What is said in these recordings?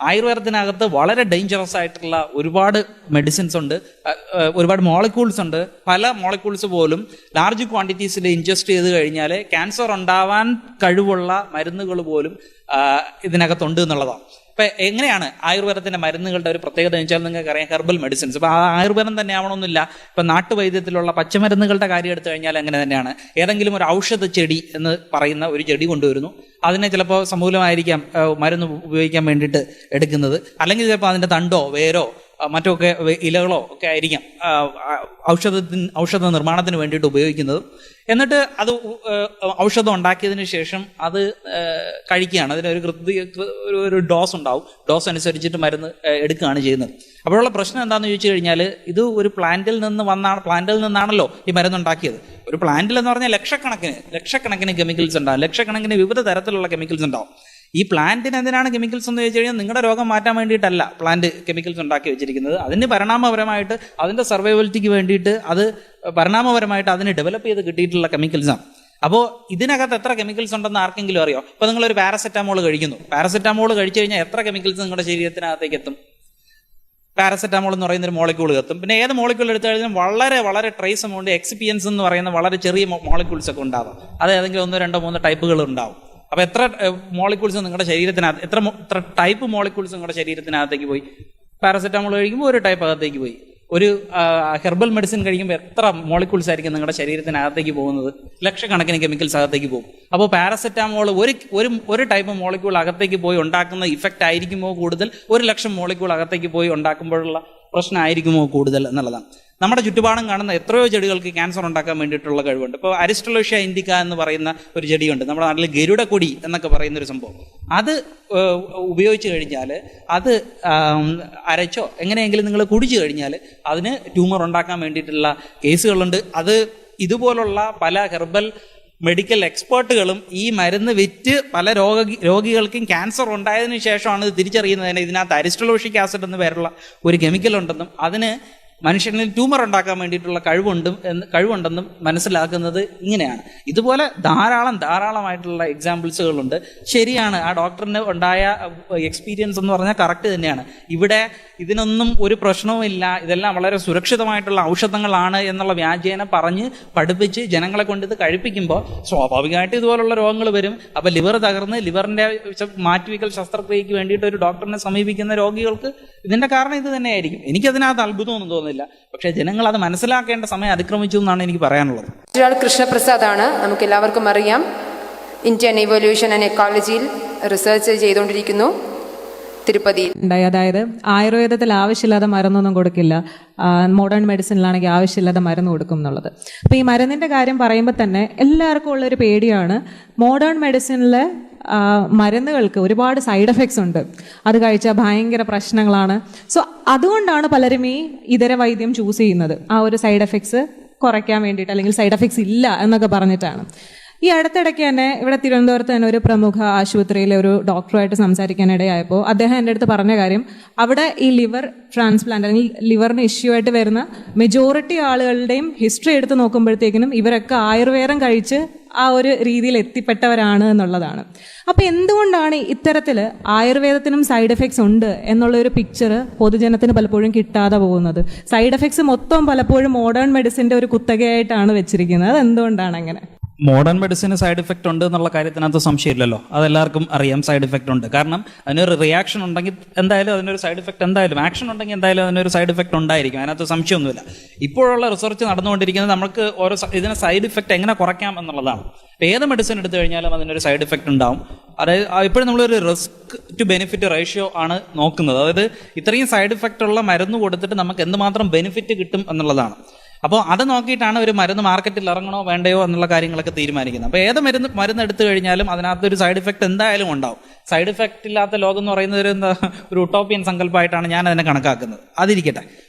ആയുർവേദത്തിനകത്ത് വളരെ ഡേഞ്ചറസ് ആയിട്ടുള്ള ഒരുപാട് മെഡിസിൻസ് ഉണ്ട്, ഒരുപാട് മോളിക്യൂൾസ് ഉണ്ട്. പല മോളിക്യൂൾസ് പോലും ലാർജ് ക്വാണ്ടിറ്റീസിൽ ഇൻജസ്റ്റ് ചെയ്ത് കഴിഞ്ഞാൽ ക്യാൻസർ ഉണ്ടാവാൻ കഴിവുള്ള മരുന്നുകൾ പോലും ഇതിനകത്തുണ്ട് എന്നുള്ളതാണ്. ഇപ്പം എങ്ങനെയാണ് ആയുർവേദത്തിൻ്റെ മരുന്നുകളുടെ ഒരു പ്രത്യേകത എന്ന് വെച്ചാൽ നിങ്ങൾക്ക് അറിയാം, ഹെർബൽ മെഡിസിൻസ്. ഇപ്പം ആ ആയുർവേദം തന്നെ ആവണമെന്നില്ല. ഇപ്പം നാട്ടുവൈദ്യത്തിലുള്ള പച്ചമരുന്നുകളുടെ കാര്യം എടുത്തു കഴിഞ്ഞാൽ അങ്ങനെ തന്നെയാണ്. ഏതെങ്കിലും ഒരു ഔഷധ ചെടി എന്ന് പറയുന്ന ഒരു ചെടി കൊണ്ടുവരുന്നു, അതിനെ ചിലപ്പോൾ സമൂലമായിരിക്കാം മരുന്ന് ഉപയോഗിക്കാൻ വേണ്ടിയിട്ട് എടുക്കുന്നത്, അല്ലെങ്കിൽ ചിലപ്പോൾ അതിൻ്റെ തണ്ടോ വേരോ മറ്റൊക്കെ ഇലകളോ ഒക്കെ ആയിരിക്കാം ഔഷധ നിർമ്മാണത്തിന് വേണ്ടിയിട്ട് ഉപയോഗിക്കുന്നത്. എന്നിട്ട് അത് ഔഷധം ഉണ്ടാക്കിയതിന് ശേഷം അത് കഴിക്കുകയാണ്. അതിനൊരു ഒരു ഡോസ് ഉണ്ടാവും, ഡോസ് അനുസരിച്ചിട്ട് മരുന്ന് എടുക്കുകയാണ് ചെയ്യുന്നത്. അപ്പോഴുള്ള പ്രശ്നം എന്താണെന്ന് ചോദിച്ചു കഴിഞ്ഞാൽ, ഇത് ഒരു പ്ലാന്റിൽ നിന്നാണല്ലോ ഈ മരുന്നുണ്ടാക്കിയത്. ഒരു പ്ലാന്റിൽ എന്ന് പറഞ്ഞാൽ ലക്ഷക്കണക്കിന് കെമിക്കൽസ് ഉണ്ടാവും, ലക്ഷക്കണക്കിന് വിവിധ തരത്തിലുള്ള കെമിക്കൽസ് ഉണ്ടാവും. ഈ പ്ലാന്റിന് എന്തിനാണ് കെമിക്കൽസ് എന്ന് ചോദിച്ചു കഴിഞ്ഞാൽ, നിങ്ങളുടെ രോഗം മാറ്റാൻ വേണ്ടിയിട്ടല്ല പ്ലാന്റ് കെമിക്കൽസ് ഉണ്ടാക്കി വെച്ചിരിക്കുന്നത്. അതിന് പരിണാമപരമായിട്ട് അതിൻ്റെ സർവൈവലിറ്റിക്ക് വേണ്ടിയിട്ട് പരിണാമപരമായിട്ട് അതിന് ഡെവലപ്പ് ചെയ്ത് കിട്ടിയിട്ടുള്ള കെമിക്കൽസാണ്. അപ്പോൾ ഇതിനകത്ത് എത്ര കെമിക്കൽസ് ഉണ്ടെന്ന് ആർക്കെങ്കിലും അറിയോ? ഇപ്പോൾ നിങ്ങളൊരു പാരസെറ്റാമോൾ കഴിക്കുന്നു, പാരസെറ്റാമോൾ കഴിച്ചു കഴിഞ്ഞാൽ എത്ര കെമിക്കൽസ് നിങ്ങളുടെ ശരീരത്തിനകത്തേക്ക് എത്തും? പാരസെറ്റാമോൾ എന്ന് പറയുന്ന ഒരു മോളിക്യൂൾ എത്തും. പിന്നെ ഏത് മോളിക്യൂൾ എടുത്തു കഴിഞ്ഞാൽ വളരെ വളരെ ട്രേസ് എമൗണ്ട് എക്സിപിയൻസ് എന്ന് പറയുന്ന വളരെ ചെറിയ മോളിക്യൂൾസ് ഒക്കെ ഉണ്ടാവും. അത് ഏതെങ്കിലും 1, 2, 3 ടൈപ്പുകൾ ഉണ്ടാവും. അപ്പോൾ എത്ര മോളിക്യൂൾസ് നിങ്ങളുടെ ശരീരത്തിനകത്ത്, എത്ര ടൈപ്പ് മോളിക്യൂൾസ് നിങ്ങളുടെ ശരീരത്തിനകത്തേക്ക് പോയി? പാരസെറ്റാമോൾ കഴിക്കുമ്പോൾ ഒരു ടൈപ്പ് അകത്തേക്ക് പോയി. ഒരു ഹെർബൽ മെഡിസിൻ കഴിക്കുമ്പോൾ എത്ര മോളിക്യൂൾസ് ആയിരിക്കും നിങ്ങളുടെ ശരീരത്തിനകത്തേക്ക് പോകുന്നത്? ലക്ഷക്കണക്കിന് കെമിക്കൽസ് അകത്തേക്ക് പോകും. അപ്പോൾ പാരസെറ്റാമോൾ ഒരു ടൈപ്പ് മോളിക്യൂൾ അകത്തേക്ക് പോയി ഉണ്ടാക്കുന്ന ഇഫക്റ്റ് ആയിരിക്കുമോ കൂടുതൽ, 1,00,000 മോളിക്യൂൾ അകത്തേക്ക് പോയി ഉണ്ടാക്കുമ്പോഴുള്ള പ്രശ്നമായിരിക്കുമോ കൂടുതൽ എന്നുള്ളതാണ്. നമ്മുടെ ചുറ്റുപാടും കാണുന്ന എത്രയോ ചെടികൾക്ക് ക്യാൻസർ ഉണ്ടാക്കാൻ വേണ്ടിയിട്ടുള്ള കഴിവുണ്ട്. ഇപ്പോൾ അരിസ്റ്റലോഷ്യ ഇൻഡിക്ക എന്ന് പറയുന്ന ഒരു ചെടിയുണ്ട്, നമ്മുടെ നാട്ടിൽ ഗരുഡക്കൊടി എന്നൊക്കെ പറയുന്നൊരു സംഭവം. അത് ഉപയോഗിച്ച് കഴിഞ്ഞാൽ, അത് അരച്ചോ എങ്ങനെയെങ്കിലും നിങ്ങൾ കുടിച്ചു കഴിഞ്ഞാൽ അതിന് ട്യൂമർ ഉണ്ടാക്കാൻ വേണ്ടിയിട്ടുള്ള കേസുകളുണ്ട്. അത് ഇതുപോലുള്ള പല ഹെർബൽ മെഡിക്കൽ എക്സ്പേർട്ടുകളും ഈ മരുന്ന് വിറ്റ് പല രോഗികൾക്കും ക്യാൻസർ ഉണ്ടായതിനു ശേഷമാണ് ഇത് തിരിച്ചറിയുന്നത്. ഇതിനകത്ത് അരിസ്റ്റലോഷിക് ആസിഡ് എന്ന് പേരുള്ള ഒരു കെമിക്കൽ ഉണ്ടെന്നും അതിന് മനുഷ്യനിൽ ട്യൂമർ ഉണ്ടാക്കാൻ വേണ്ടിയിട്ടുള്ള കഴിവുണ്ടെന്നും മനസ്സിലാക്കുന്നത് ഇങ്ങനെയാണ്. ഇതുപോലെ ധാരാളമായിട്ടുള്ള എക്സാമ്പിൾസുകളുണ്ട്. ശരിയാണ്, ആ ഡോക്ടറിന് ഉണ്ടായ എക്സ്പീരിയൻസ് എന്ന് പറഞ്ഞാൽ കറക്റ്റ് തന്നെയാണ്. ഇവിടെ ഇതിനൊന്നും ഒരു പ്രശ്നവുമില്ല, ഇതെല്ലാം വളരെ സുരക്ഷിതമായിട്ടുള്ള ഔഷധങ്ങളാണ് എന്നുള്ള വ്യാജേന പറഞ്ഞ് പഠിപ്പിച്ച് ജനങ്ങളെ കൊണ്ട് ഇത് കഴിപ്പിക്കുമ്പോൾ സ്വാഭാവികമായിട്ട് ഇതുപോലുള്ള രോഗങ്ങൾ വരും. അപ്പോൾ ലിവർ തകർന്ന് ലിവറിൻ്റെ മാറ്റിവെക്കൽ ശസ്ത്രക്രിയയ്ക്ക് വേണ്ടിയിട്ട് ഒരു ഡോക്ടറിനെ സമീപിക്കുന്ന രോഗികൾക്ക് ഇതിൻ്റെ കാരണം ഇത് തന്നെയായിരിക്കും. എനിക്കതിനകത്ത് അത്ഭുതമൊന്നും തോന്നുന്നില്ല. പക്ഷേ ജനങ്ങൾ അത് മനസ്സിലാക്കേണ്ട സമയം അതിക്രമിച്ചു എന്നാണ് എനിക്ക് പറയാനുള്ളത്. ഒരാൾ കൃഷ്ണപ്രസാദാണ്, നമുക്ക് എല്ലാവർക്കും അറിയാം. ഇന്ത്യൻ ഇവല്യൂഷൻ ആൻഡ് എക്കോളജിയിൽ റിസർച്ച് ചെയ്തുകൊണ്ടിരിക്കുന്നു തിരുപ്പതിയിൽ. അതായത് ആയുർവേദത്തിൽ ആവശ്യമില്ലാതെ മരുന്നൊന്നും കൊടുക്കില്ല, മോഡേൺ മെഡിസിനിലാണെങ്കിൽ ആവശ്യമില്ലാതെ മരുന്ന് കൊടുക്കും എന്നുള്ളത്. അപ്പോൾ ഈ മരുന്നിൻ്റെ കാര്യം പറയുമ്പോൾ തന്നെ എല്ലാവർക്കും ഉള്ളൊരു പേടിയാണ്, മോഡേൺ മെഡിസിനിലെ മരുന്നുകൾക്ക് ഒരുപാട് സൈഡ് എഫക്ട്സ് ഉണ്ട്, അത് കഴിച്ചാൽ ഭയങ്കര പ്രശ്നങ്ങളാണ്. സോ അതുകൊണ്ടാണ് പലരും ഈ ഇതര വൈദ്യം ചൂസ് ചെയ്യുന്നത്, ആ ഒരു സൈഡ് എഫക്ട്സ് കുറയ്ക്കാൻ വേണ്ടിയിട്ട്, അല്ലെങ്കിൽ സൈഡ് എഫക്ട്സ് ഇല്ല എന്നൊക്കെ പറഞ്ഞിട്ടാണ്. ഈ അടുത്തിടയ്ക്ക് തന്നെ ഇവിടെ തിരുവനന്തപുരത്ത് തന്നെ ഒരു പ്രമുഖ ആശുപത്രിയിലെ ഒരു ഡോക്ടറുമായിട്ട് സംസാരിക്കാനിടയായപ്പോൾ അദ്ദേഹം എൻ്റെ അടുത്ത് പറഞ്ഞ കാര്യം, അവിടെ ഈ ലിവർ ട്രാൻസ്പ്ലാന്റ് അല്ലെങ്കിൽ ലിവറിന് ഇഷ്യൂ ആയിട്ട് വരുന്ന മെജോറിറ്റി ആളുകളുടെയും ഹിസ്റ്ററി എടുത്ത് നോക്കുമ്പോഴത്തേക്കിനും ഇവരൊക്കെ ആയുർവേദം കഴിച്ച് ആ ഒരു രീതിയിൽ എത്തിപ്പെട്ടവരാണ് എന്നുള്ളതാണ്. അപ്പോൾ എന്തുകൊണ്ടാണ് ഇത്തരത്തിൽ ആയുർവേദത്തിനും സൈഡ് എഫക്ട്സ് ഉണ്ട് എന്നുള്ളൊരു പിക്ചർ പൊതുജനത്തിന് പലപ്പോഴും കിട്ടാതെ പോകുന്നത്? സൈഡ് എഫക്ട്സ് മൊത്തം പലപ്പോഴും മോഡേൺ മെഡിസിൻ്റെ ഒരു കുത്തകയായിട്ടാണ് വെച്ചിരിക്കുന്നത്. അത് എന്തുകൊണ്ടാണ് അങ്ങനെ? മോഡേൺ മെഡിസിന് സൈഡ് ഇഫക്റ്റ് ഉണ്ട് എന്നുള്ള കാര്യത്തിനകത്ത് സംശയമില്ലല്ലോ, അതെല്ലാവർക്കും അറിയാം. സൈഡ് ഇഫക്റ്റ് ഉണ്ട്, കാരണം അതിനൊരു റിയാക്ഷൻ ഉണ്ടെങ്കിൽ എന്തായാലും അതിനൊരു സൈഡ് ഇഫക്റ്റ് എന്തായാലും, ആക്ഷൻ ഉണ്ടെങ്കിൽ എന്തായാലും അതിനൊരു സൈഡ് ഇഫക്റ്റ് ഉണ്ടായിരിക്കും, അതിനകത്ത് സംശയമൊന്നുമില്ല. ഇപ്പോഴുള്ള റിസർച്ച് നടന്നുകൊണ്ടിരിക്കുന്നത് നമുക്ക് ഇതിനെ സൈഡ് ഇഫക്റ്റ് എങ്ങനെ കുറയ്ക്കാം എന്നുള്ളതാണ്. ഏത് മെഡിസിൻ എടുത്തു കഴിഞ്ഞാലും അതിനൊരു സൈഡ് ഇഫക്റ്റ് ഉണ്ടാവും. അതായത് ഇപ്പോഴും നമ്മളൊരു റിസ്ക് ടു ബെനിഫിറ്റ് റേഷ്യോ ആണ് നോക്കുന്നത്. അതായത് ഇത്രയും സൈഡ് ഇഫക്റ്റ് ഉള്ള മരുന്ന് കൊടുത്തിട്ട് നമുക്ക് എന്തുമാത്രം ബെനിഫിറ്റ് കിട്ടും എന്നുള്ളതാണ്. അപ്പോൾ അത് നോക്കിയിട്ടാണ് ഒരു മരുന്ന് മാർക്കറ്റിൽ ഇറങ്ങണോ വേണ്ടയോ എന്നുള്ള കാര്യങ്ങളൊക്കെ തീരുമാനിക്കുന്നത്. അപ്പോൾ ഏത് മരുന്ന് എടുത്തു കഴിഞ്ഞാലും അതിനകത്തൊരു സൈഡ് ഇഫക്റ്റ് എന്തായാലും ഉണ്ടാവും. സൈഡ് ഇഫക്റ്റ് ഇല്ലാത്ത ലോകം എന്ന് പറയുന്നത് ഒരു ഉട്ടോപ്പിയൻ സങ്കല്പമായിട്ടാണ് ഞാൻ അതിനെ കണക്കാക്കുന്നത്. അതിരിക്കട്ടെ,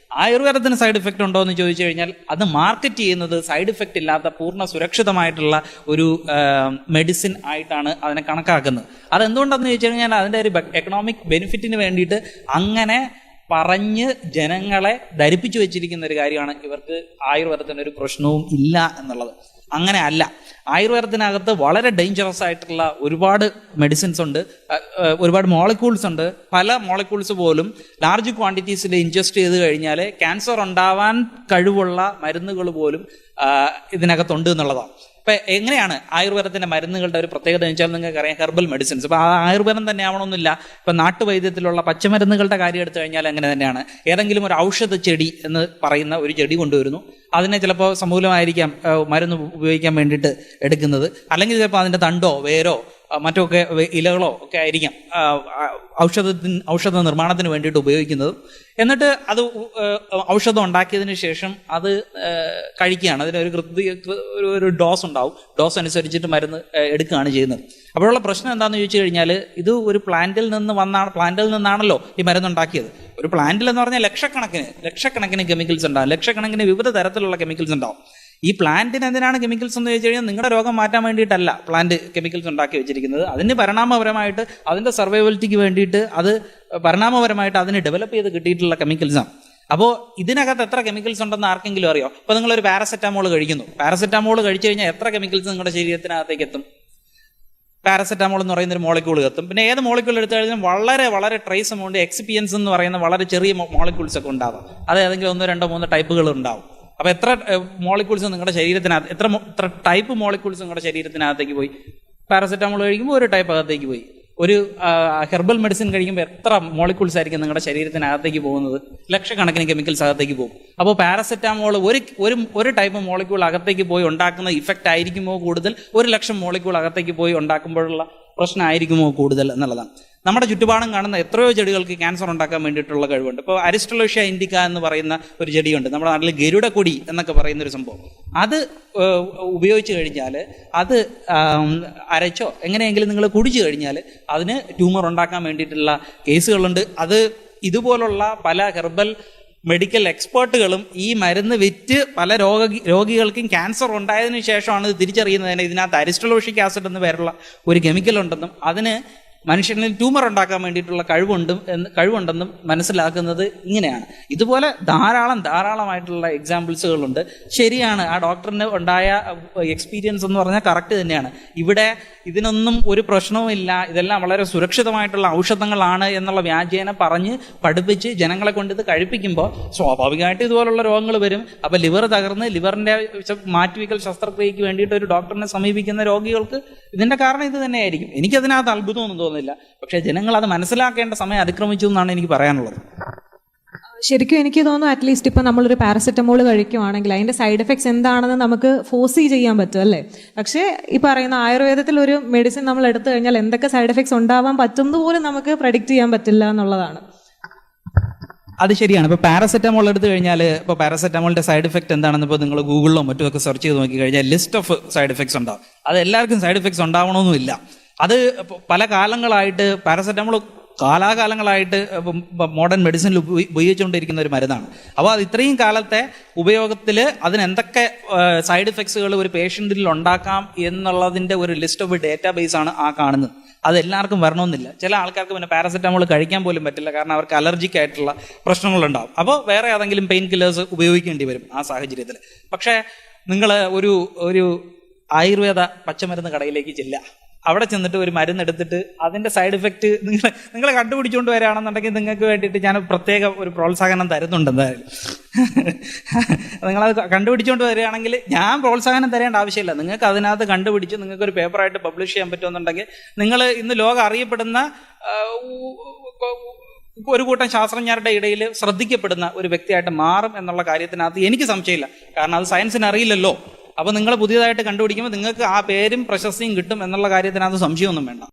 ആയുർവേദത്തിന് സൈഡ് ഇഫക്റ്റ് ഉണ്ടോ എന്ന് ചോദിച്ചു കഴിഞ്ഞാൽ അത് മാർക്കറ്റ് ചെയ്യുന്നത് സൈഡ് ഇഫക്റ്റ് ഇല്ലാത്ത പൂർണ്ണ സുരക്ഷിതമായിട്ടുള്ള ഒരു മെഡിസിൻ ആയിട്ടാണ് അതിനെ കണക്കാക്കുന്നത്. അതെന്തുകൊണ്ടെന്ന് ചോദിച്ചു കഴിഞ്ഞാൽ അതിൻ്റെ ഒരു എക്കണോമിക് ബെനിഫിറ്റിന് വേണ്ടിയിട്ട് അങ്ങനെ പറഞ്ഞ് ജനങ്ങളെ ധരിപ്പിച്ചു വെച്ചിരിക്കുന്ന ഒരു കാര്യമാണ്. ഇവർക്ക് ആയുർവേദത്തിനൊരു പ്രശ്നവും ഇല്ല എന്നുള്ളത്. അങ്ങനെ അല്ല. ആയുർവേദത്തിനകത്ത് വളരെ ഡേഞ്ചറസ് ആയിട്ടുള്ള ഒരുപാട് മെഡിസിൻസ് ഉണ്ട്, ഒരുപാട് മോളിക്യൂൾസ് ഉണ്ട്. പല മോളിക്യൂൾസ് പോലും ലാർജ് ക്വാണ്ടിറ്റീസിൽ ഇൻജസ്റ്റ് ചെയ്ത് കഴിഞ്ഞാൽ ക്യാൻസർ ഉണ്ടാവാൻ കഴിവുള്ള മരുന്നുകൾ പോലും ഇതിനകത്തുണ്ട് എന്നുള്ളതാണ്. ഇപ്പം എങ്ങനെയാണ് ആയുർവേദത്തിന്റെ മരുന്നുകളുടെ ഒരു പ്രത്യേകത എന്ന് വെച്ചാൽ നിങ്ങൾക്ക് അറിയാം, ഹെർബൽ മെഡിസിൻസ്. ഇപ്പം ആ ആയുർവേദം തന്നെ ആവണമെന്നില്ല. ഇപ്പം നാട്ടുവൈദ്യത്തിലുള്ള പച്ചമരുന്നുകളുടെ കാര്യം എടുത്തു കഴിഞ്ഞാൽ അങ്ങനെ തന്നെയാണ്. ഏതെങ്കിലും ഒരു ഔഷധ ചെടി എന്ന് പറയുന്ന ഒരു ചെടി കൊണ്ടുവരുന്നു, അതിനെ ചിലപ്പോൾ സമൂലമായിരിക്കാം മരുന്ന് ഉപയോഗിക്കാൻ വേണ്ടിയിട്ട് എടുക്കുന്നത്, അല്ലെങ്കിൽ ചിലപ്പോൾ അതിൻ്റെ തണ്ടോ വേരോ മറ്റൊക്കെ ഇലകളോ ഒക്കെ ആയിരിക്കാം ഔഷധ നിർമ്മാണത്തിന് വേണ്ടിയിട്ട് ഉപയോഗിക്കുന്നത്. എന്നിട്ട് അത് ഔഷധം ഉണ്ടാക്കിയതിന് ശേഷം അത് കഴിക്കുകയാണ്. അതിനൊരു ഒരു ഡോസ് ഉണ്ടാവും, ഡോസ് അനുസരിച്ചിട്ട് മരുന്ന് എടുക്കുകയാണ് ചെയ്യുന്നത്. അപ്പോഴുള്ള പ്രശ്നം എന്താണെന്ന് ചോദിച്ചു കഴിഞ്ഞാൽ, ഇത് ഒരു പ്ലാന്റിൽ നിന്നാണല്ലോ ഈ മരുന്നുണ്ടാക്കിയത്. ഒരു പ്ലാന്റിൽ എന്ന് പറഞ്ഞാൽ ലക്ഷക്കണക്കിന് കെമിക്കൽസ് ഉണ്ടാവും, ലക്ഷക്കണക്കിന് വിവിധ തരത്തിലുള്ള കെമിക്കൽസ് ഉണ്ടാവും. ഈ പ്ലാന്റിന് എന്തിനാണ് കെമിക്കൽസ് എന്ന് ചോദിച്ചു കഴിഞ്ഞാൽ, നിങ്ങളുടെ രോഗം മാറ്റാൻ വേണ്ടിയിട്ടല്ല പ്ലാന്റ് കെമിക്കൽസ് ഉണ്ടാക്കി വെച്ചിരിക്കുന്നത്. അതിന് പരിണാമപരമായിട്ട് അതിൻ്റെ സർവൈവലിറ്റിക്ക് വേണ്ടിയിട്ട് പരിണാമപരമായിട്ട് അതിന് ഡെവലപ്പ് ചെയ്ത് കിട്ടിയിട്ടുള്ള കെമിക്കൽസാണ്. അപ്പോൾ ഇതിനകത്ത് എത്ര കെമിക്കൽസ് ഉണ്ടെന്ന് ആർക്കെങ്കിലും അറിയോ? ഇപ്പോൾ നിങ്ങളൊരു പാരസെറ്റാമോൾ കഴിക്കുന്നു, പാരസെറ്റാമോൾ കഴിച്ചു കഴിഞ്ഞാൽ എത്ര കെമിക്കൽസ് നിങ്ങളുടെ ശരീരത്തിനകത്തേക്ക് എത്തും? പാരസെറ്റാമോൾ എന്ന് പറയുന്ന ഒരു മോളിക്യൂൾ എത്തും. പിന്നെ ഏത് മോളിക്യൂൾ എടുത്തു കഴിഞ്ഞാൽ വളരെ വളരെ ട്രേസ് എമൗണ്ട് എക്സിപിയൻസ് എന്ന് പറയുന്ന വളരെ ചെറിയ മോളിക്യൂൾസ് ഒക്കെ ഉണ്ടാവും. അത് ഏതെങ്കിലും 1, 2, 3 ടൈപ്പുകൾ ഉണ്ടാവും. അപ്പോൾ എത്ര മോളിക്യൂൾസ് നിങ്ങളുടെ ശരീരത്തിനകത്ത്, എത്ര ടൈപ്പ് മോളിക്യൂൾസ് നിങ്ങളുടെ ശരീരത്തിനകത്തേക്ക് പോയി? പാരസെറ്റാമോൾ കഴിക്കുമ്പോൾ ഒരു ടൈപ്പ് അകത്തേക്ക് പോയി. ഒരു ഹെർബൽ മെഡിസിൻ കഴിക്കുമ്പോൾ എത്ര മോളിക്യൂൾസ് ആയിരിക്കും നിങ്ങളുടെ ശരീരത്തിനകത്തേക്ക് പോകുന്നത്? ലക്ഷക്കണക്കിന് കെമിക്കൽസ് അകത്തേക്ക് പോകും. അപ്പോൾ പാരസെറ്റാമോൾ ഒരു ടൈപ്പ് മോളിക്യൂൾ അകത്തേക്ക് പോയി ഉണ്ടാക്കുന്ന ഇഫക്റ്റ് ആയിരിക്കുമോ കൂടുതൽ, 1,00,000 മോളിക്യൂൾ അകത്തേക്ക് പോയി ഉണ്ടാക്കുമ്പോഴുള്ള പ്രശ്നമായിരിക്കുമോ കൂടുതൽ എന്നുള്ളതാണ്. നമ്മുടെ ചുറ്റുപാടും കാണുന്ന എത്രയോ ചെടികൾക്ക് ക്യാൻസർ ഉണ്ടാക്കാൻ വേണ്ടിയിട്ടുള്ള കഴിവുണ്ട്. ഇപ്പോൾ അരിസ്റ്റലോഷ്യ ഇൻഡിക്ക എന്ന് പറയുന്ന ഒരു ചെടിയുണ്ട്, നമ്മുടെ നാട്ടിൽ ഗരുഡക്കൊടി എന്നൊക്കെ പറയുന്നൊരു സംഭവം. അത് ഉപയോഗിച്ച് കഴിഞ്ഞാൽ, അത് അരച്ചോ എങ്ങനെയെങ്കിലും നിങ്ങൾ കുടിച്ചു കഴിഞ്ഞാൽ അതിന് ട്യൂമർ ഉണ്ടാക്കാൻ വേണ്ടിയിട്ടുള്ള കേസുകളുണ്ട്. അത് ഇതുപോലുള്ള പല ഹെർബൽ മെഡിക്കൽ എക്സ്പേർട്ടുകളും ഈ മരുന്ന് വിറ്റ് പല രോഗികൾക്കും ക്യാൻസർ ഉണ്ടായതിനു ശേഷമാണ് ഇത് തിരിച്ചറിയുന്നത് ഇതിനകത്ത് അരിസ്റ്റലോഷിക് ആസിഡ് എന്ന് പേരുള്ള ഒരു കെമിക്കൽ ഉണ്ടെന്നും അതിന് മനുഷ്യനിൽ ട്യൂമർ ഉണ്ടാക്കാൻ വേണ്ടിയിട്ടുള്ള കഴിവുണ്ടെന്നും മനസ്സിലാക്കുന്നത് ഇങ്ങനെയാണ്. ഇതുപോലെ ധാരാളമായിട്ടുള്ള എക്സാമ്പിൾസുകളുണ്ട്. ശരിയാണ്, ആ ഡോക്ടറിന് ഉണ്ടായ എക്സ്പീരിയൻസ് എന്ന് പറഞ്ഞാൽ കറക്റ്റ് തന്നെയാണ്. ഇവിടെ ഇതിനൊന്നും ഒരു പ്രശ്നവുമില്ല, ഇതെല്ലാം വളരെ സുരക്ഷിതമായിട്ടുള്ള ഔഷധങ്ങളാണ് എന്നുള്ള വ്യാജേന പറഞ്ഞ് പഠിപ്പിച്ച് ജനങ്ങളെ കൊണ്ട് ഇത് കഴിപ്പിക്കുമ്പോൾ സ്വാഭാവികമായിട്ട് ഇതുപോലുള്ള രോഗങ്ങൾ വരും. അപ്പോൾ ലിവർ തകർന്ന് ലിവറിൻ്റെ മാറ്റിവെക്കൽ ശസ്ത്രക്രിയയ്ക്ക് വേണ്ടിയിട്ട് ഒരു ഡോക്ടറിനെ സമീപിക്കുന്ന രോഗികൾക്ക് ഇതിൻ്റെ കാരണം ഇത് തന്നെയായിരിക്കും. എനിക്കതിനകത്ത് അത്ഭുതമൊന്നും തോന്നുന്നില്ല. പക്ഷേ ജനങ്ങൾ അത് മനസ്സിലാക്കേണ്ട സമയം അതിക്രമിച്ചു എന്നാണ് എനിക്ക് പറയാനുള്ളത്. ശരിക്കും എനിക്ക് തോന്നുന്നു, അറ്റ്ലീസ്റ്റ് ഇപ്പം നമ്മളൊരു പാരസെറ്റമോൾ കഴിക്കുവാണെങ്കിൽ അതിൻ്റെ സൈഡ് എഫക്ട്സ് എന്താണെന്ന് നമുക്ക് ഫോഴ്സ് ചെയ്യാൻ പറ്റും അല്ലേ? പക്ഷേ ഈ പറയുന്ന ആയുർവേദത്തിൽ ഒരു മെഡിസിൻ നമ്മൾ എടുത്തു കഴിഞ്ഞാൽ എന്തൊക്കെ സൈഡ് എഫക്ട്സ് ഉണ്ടാവാൻ പറ്റുന്നത് പോലും നമുക്ക് പ്രഡിക്റ്റ് ചെയ്യാൻ പറ്റില്ല എന്നുള്ളതാണ്. അത് ശരിയാണ്. ഇപ്പോൾ പാരസെറ്റമോൾ എടുത്തു കഴിഞ്ഞാൽ, ഇപ്പോൾ പാരസെറ്റമോളിൻ്റെ സൈഡ് എഫക്റ്റ് എന്താണെന്ന് ഇപ്പോൾ നിങ്ങൾ ഗൂഗിളിലോ മറ്റുമൊക്കെ സെർച്ച് ചെയ്ത് നോക്കി കഴിഞ്ഞാൽ ലിസ്റ്റ് ഓഫ് സൈഡ് എഫക്ട്സ് ഉണ്ടാവും. അത് എല്ലാവർക്കും സൈഡ് എഫക്ട്സ് ഉണ്ടാവണമെന്നുമില്ല. അത് പല കാലങ്ങളായിട്ട് പാരസെറ്റമോൾ കാലാകാലങ്ങളായിട്ട് മോഡേൺ മെഡിസിനിൽ ഉപയോഗിച്ചുകൊണ്ടിരിക്കുന്ന ഒരു മരുന്നാണ്. അപ്പോൾ അത് ഇത്രയും കാലത്തെ ഉപയോഗത്തിൽ അതിനെന്തൊക്കെ സൈഡ് എഫക്ട്സുകൾ ഒരു പേഷ്യൻറ്റിൽ ഉണ്ടാക്കാം എന്നുള്ളതിൻ്റെ ഒരു ലിസ്റ്റ് ഓഫ് ഡേറ്റാ ബേസാണ് ആ കാണുന്നത്. അത് എല്ലാവർക്കും വരണമെന്നില്ല. ചില ആൾക്കാർക്ക് പിന്നെ പാരസെറ്റമോൾ കഴിക്കാൻ പോലും പറ്റില്ല, കാരണം അവർക്ക് അലർജിക് ആയിട്ടുള്ള പ്രശ്നങ്ങളുണ്ടാവും. അപ്പോൾ വേറെ ഏതെങ്കിലും പെയിൻ കില്ലേഴ്സ് ഉപയോഗിക്കേണ്ടി വരും ആ സാഹചര്യത്തിൽ. പക്ഷേ നിങ്ങൾ ഒരു ആയുർവേദ പച്ചമരുന്ന് കടയിലേക്ക് ചെല്ലുക, അവിടെ ചെന്നിട്ട് ഒരു മരുന്ന് എടുത്തിട്ട് അതിൻ്റെ സൈഡ് എഫക്റ്റ് നിങ്ങൾ കണ്ടുപിടിച്ചുകൊണ്ട് വരികയാണെന്നുണ്ടെങ്കിൽ നിങ്ങൾക്ക് വേണ്ടിയിട്ട് ഞാൻ പ്രത്യേക ഒരു പ്രോത്സാഹനം തരുന്നുണ്ട്. എന്തായാലും നിങ്ങളത് കണ്ടുപിടിച്ചുകൊണ്ട് വരികയാണെങ്കിൽ ഞാൻ പ്രോത്സാഹനം തരേണ്ട ആവശ്യമില്ല. നിങ്ങൾക്ക് അതിനകത്ത് കണ്ടുപിടിച്ച് നിങ്ങൾക്കൊരു പേപ്പറായിട്ട് പബ്ലിഷ് ചെയ്യാൻ പറ്റുമെന്നുണ്ടെങ്കിൽ നിങ്ങൾ ഇന്ന് ലോകം അറിയപ്പെടുന്ന ഒരു കൂട്ടം ശാസ്ത്രജ്ഞരുടെ ഇടയിൽ ശ്രദ്ധിക്കപ്പെടുന്ന ഒരു വ്യക്തിയായിട്ട് മാറും എന്നുള്ള കാര്യത്തിനകത്ത് എനിക്ക് സംശയമില്ല. കാരണം അത് സയൻസിന് അറിയില്ലല്ലോ. അപ്പോൾ നിങ്ങൾ പുതിയതായിട്ട് കണ്ടുപിടിക്കുമ്പോൾ നിങ്ങൾക്ക് ആ പേരും പ്രശസ്തിയും കിട്ടും എന്നുള്ള കാര്യത്തിനകത്ത് സംശയമൊന്നും വേണ്ട.